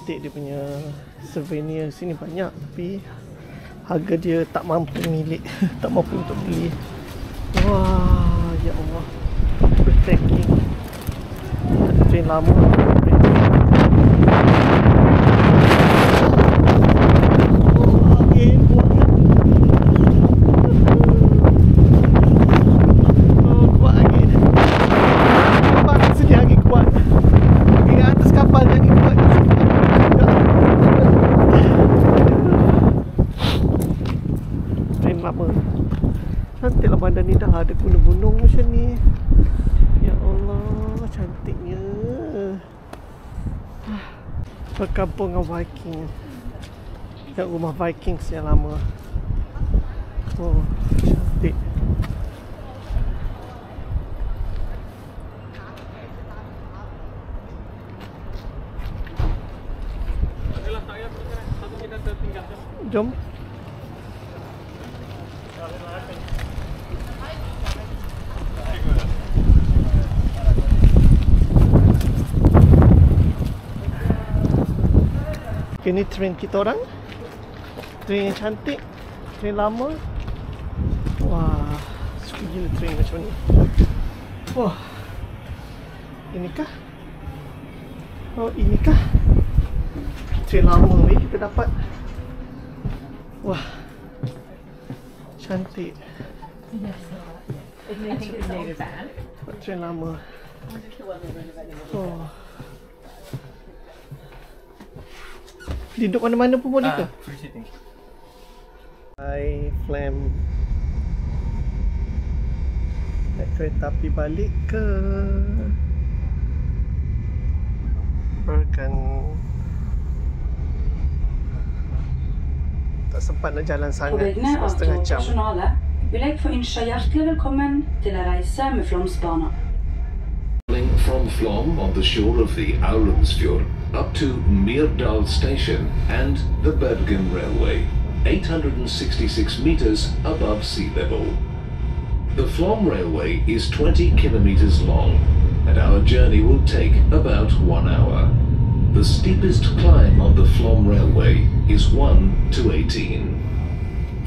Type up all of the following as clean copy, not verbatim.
cantik dia punya souvenir sini banyak, tapi harga dia tak mampu milik, tak mampu untuk beli. Wah, ya Allah, breathtaking. Train lama. Cantiklah bandar ni, dah ada gunung-gunung macam ni. Ya Allah, cantiknya. Perkampungan Viking, kat rumah Viking yang lama. Oh, cantik. Jom. Okay, ni train kita orang. Train yang cantik, train lama. Wah, suka gila train macam ni. Wah, inikah? Oh, inikah train lama ni kita dapat? Wah, cantik. Train lama. Oh, duduk mana-mana pun boleh ke? Free sitting. Hai, Flam. Naik kereta api balik ke Bergen. Tak sempat nak jalan sangat, setengah jam. Vil jeg få ønske hjertelig velkommen til å reise med Flåmsbana. From Flåm on the shore of the Aurumsfjord up to Myrdal station and the Bergen Railway, 866 meters above sea level. The Flåm Railway is 20 kilometers long and our journey will take about 1 hour. The steepest climb on the Flåm Railway is 1 to 18.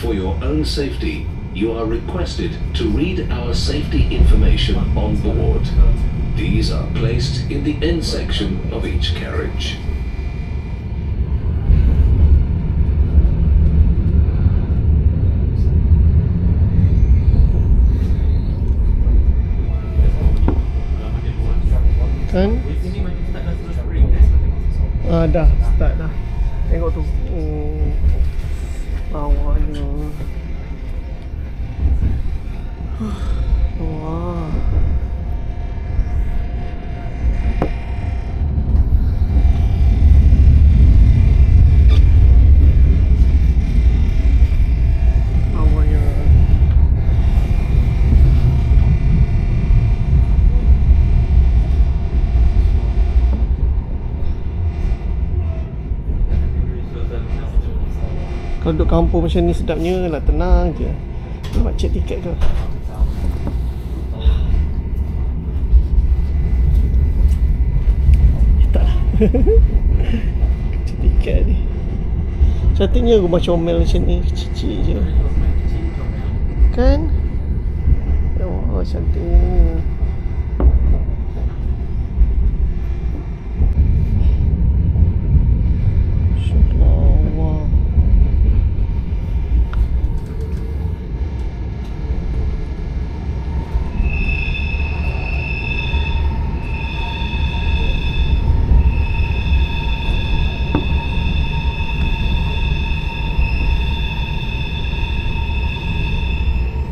For your own safety, you are requested to read our safety information on board. These are placed in the end section of each carriage. Kan? Dah start dah. Tengok tu. Lawanya. Wah. Kalau duduk kampung macam ni sedapnya lah, tenang je. Nak cek tiket ke? Tak lah. Cek tiket ni. Cantiknya rumah comel macam ni, kecil-kecil je. Kan? Oh, cantiknya.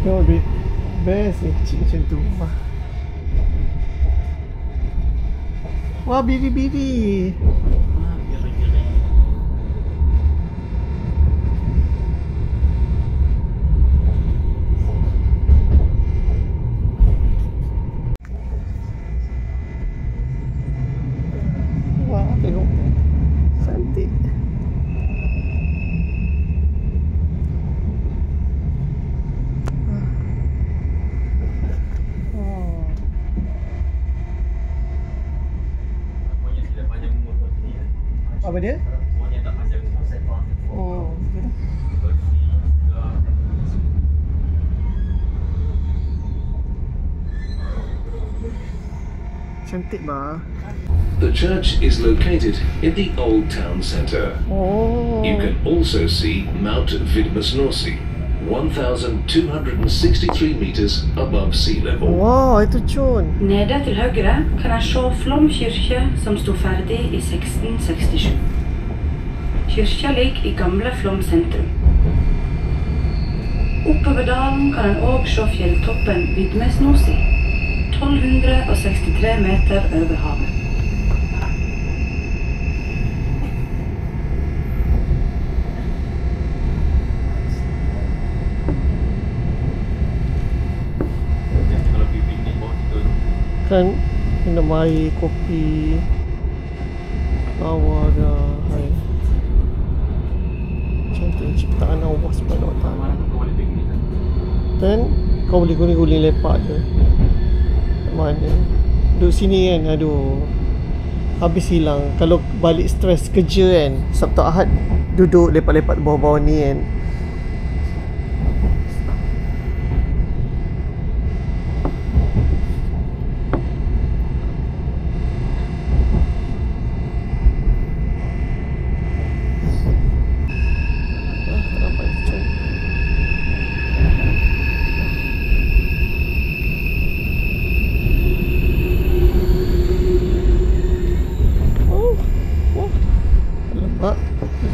Tengok best ni, kecil macam tu rumah. Wah, biri-biri. Wah, tengok. Cantik. Apa dia? Oh, cantik bah. The church is located in the old town centre. Oh. You can also see Mount Vidmasnosi, 1,263 meters above sea level. Wow, itu Chun. Nede til høyre kan en se Flåm kirke som sto ferdig i 1667. Kirka ligger i gamle Flåm sentrum. Oppover dalen kan en også se fjelltoppen Vidmasnosi, 1263 meter over havet. Kan minum air, kopi, awal dah. Hai. Cantik ciptaan Allah Subhanahu Wa Taala. Dan kau boleh guling-guling lepak je. Mana? Duduk sini kan, aduh. Habis hilang. Kalau balik stres kerja kan, Sabtu Ahad duduk lepak-lepak bawah-bawah ni kan.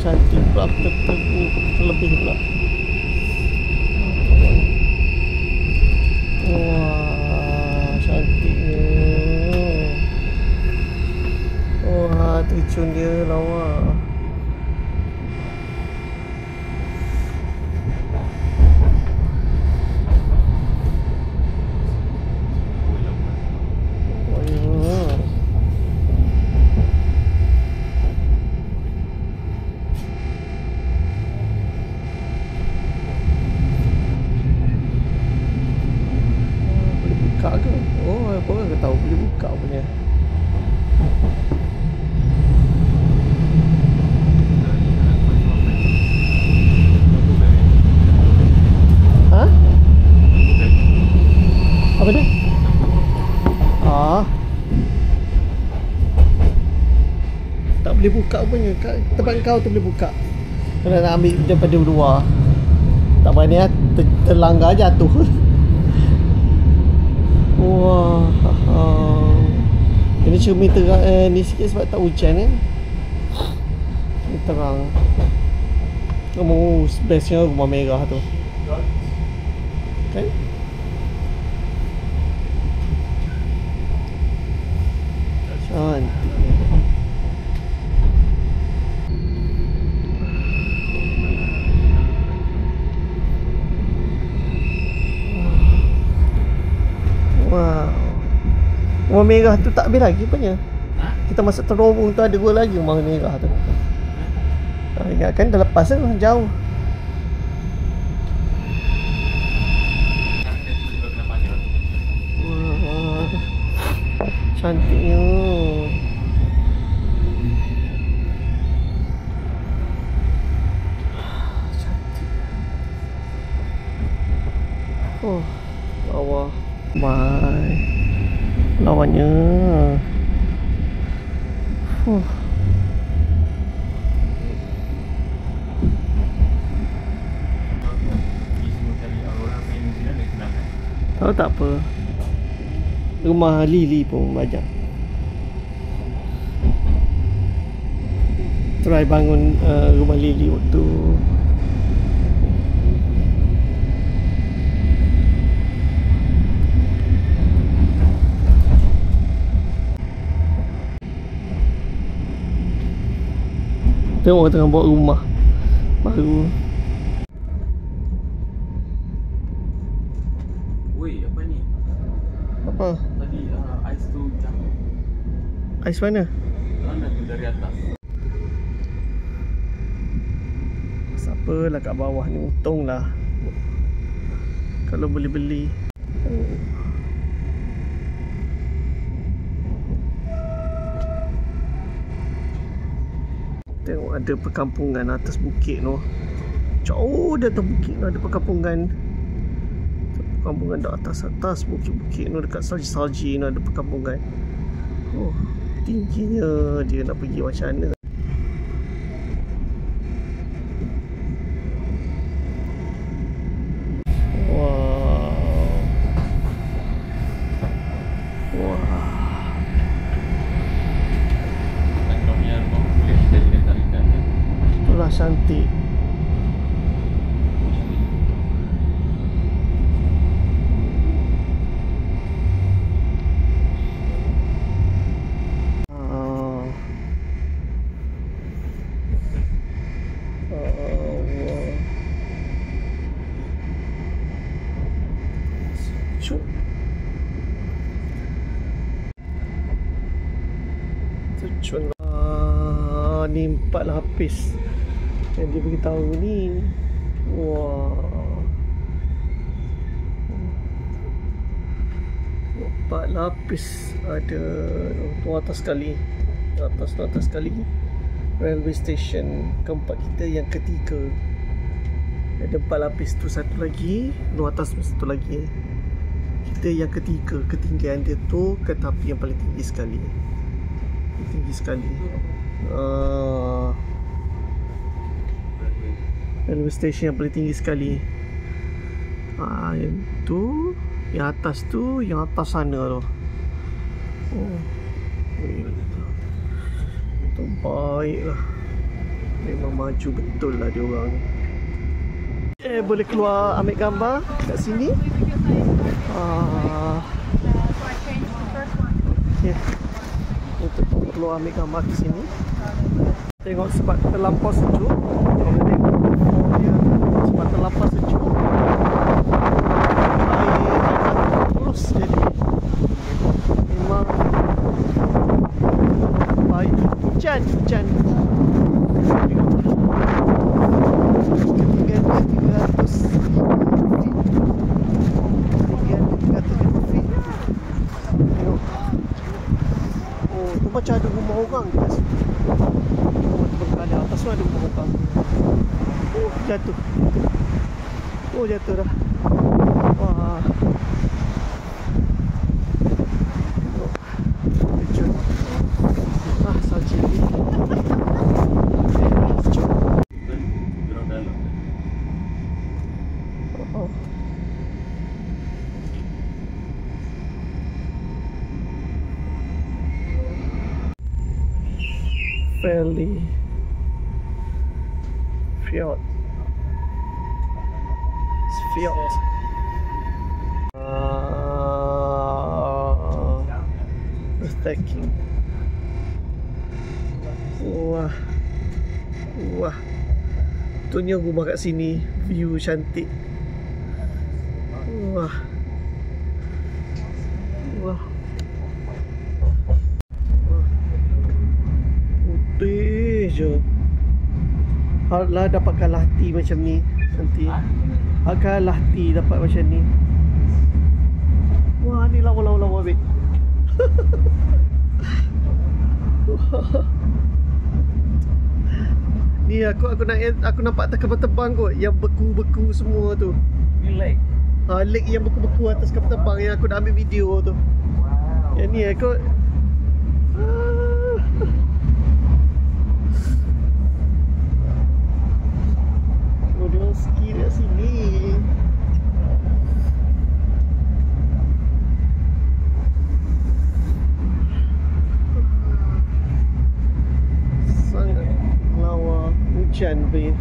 Cantik pula, terlebih pula. Wah, cantiknya. Wah, terjun dia lawa. Oh, apa orang tahu boleh buka punya. Ha? Apa dia? Tak boleh buka punya. Tempat kau tu boleh buka. Kena nak ambil daripada luar. Tak berani lah, terlanggar jatuh. Wah, ini cermin terang ni sikit sebab tak hujan kan. Ni terang. Bestnya rumah merah tu kan. Cantik. Wow. Rumah merah tu tak habis lagi punya. Kita masuk terowong tu ada dua lagi rumah merah tu. Ingat kan dah lepas kan jauh. Wah. Cantiknya. Cantik. Oh, bawah. Bye. Lawannya. Tahu tak apa. Rumah Lily pun banyak. Try bangun rumah Lily waktu tengok orang tengah buat rumah baru. Woi, apa ni? Apa? Tadi ais tu jatuh. Ais mana? Mana tu dari atas? Siapalah kat bawah ni, untunglah kalau boleh beli. Tengok ada perkampungan atas bukit tu. Jauh di atas bukit tu ada perkampungan. Perkampungan di atas bukit-bukit tu, dekat salji-salji tu ada perkampungan. Oh, tingginya dia, nak pergi macam mana. Cantik. Ni 4 lapis yang dia beritahu ni. Wah, 4 lapis ada tu atas sekali. Atas sekali. Railway station keempat kita yang ketiga. Ada 4 lapis tu, satu lagi tu atas, satu lagi. Kita yang ketiga, ketinggian dia tu kereta api yang paling tinggi sekali. Tinggi sekali. Railway station yang paling tinggi sekali. Yang tu, yang atas tu, yang atas sana tu. Oh, tu baik lah. Memang maju betul lah dia orang ni. Boleh keluar ambil gambar kat sini. Okay. Untuk keluar ambil gambar ke sini. Tengok sebab terlampau sejuk. Sebab terlampau sejuk, air akan terus jadi. Memang baik. Hujan. Ketinggian dia 300 feet. Ketinggian dia 300 feet. Tengok. Oh, tu macam ada rumah orang kat situ. Ada atas tu ada rumah orang. Oh, jatuh. Oh, jatuh dah. Wah. Kejut. Salji ni. Oh. Fairly Fjord. Fjord. Breathtaking. Wah. Betulnya rumah kat sini, view cantik. Wah. Putih je. Harlah dapatkan lahti macam ni nanti. Agak lahti dapat macam ni. Wah, ni lawa babe. Ni aku nampak kapal terbang kot, yang beku-beku semua tu. Ni lake. Lake yang beku-beku atas kapal terbang yang aku dah ambil video tu. Wow. Yang ni aku dia ski dekat sini. Sangat lawa, hujan be.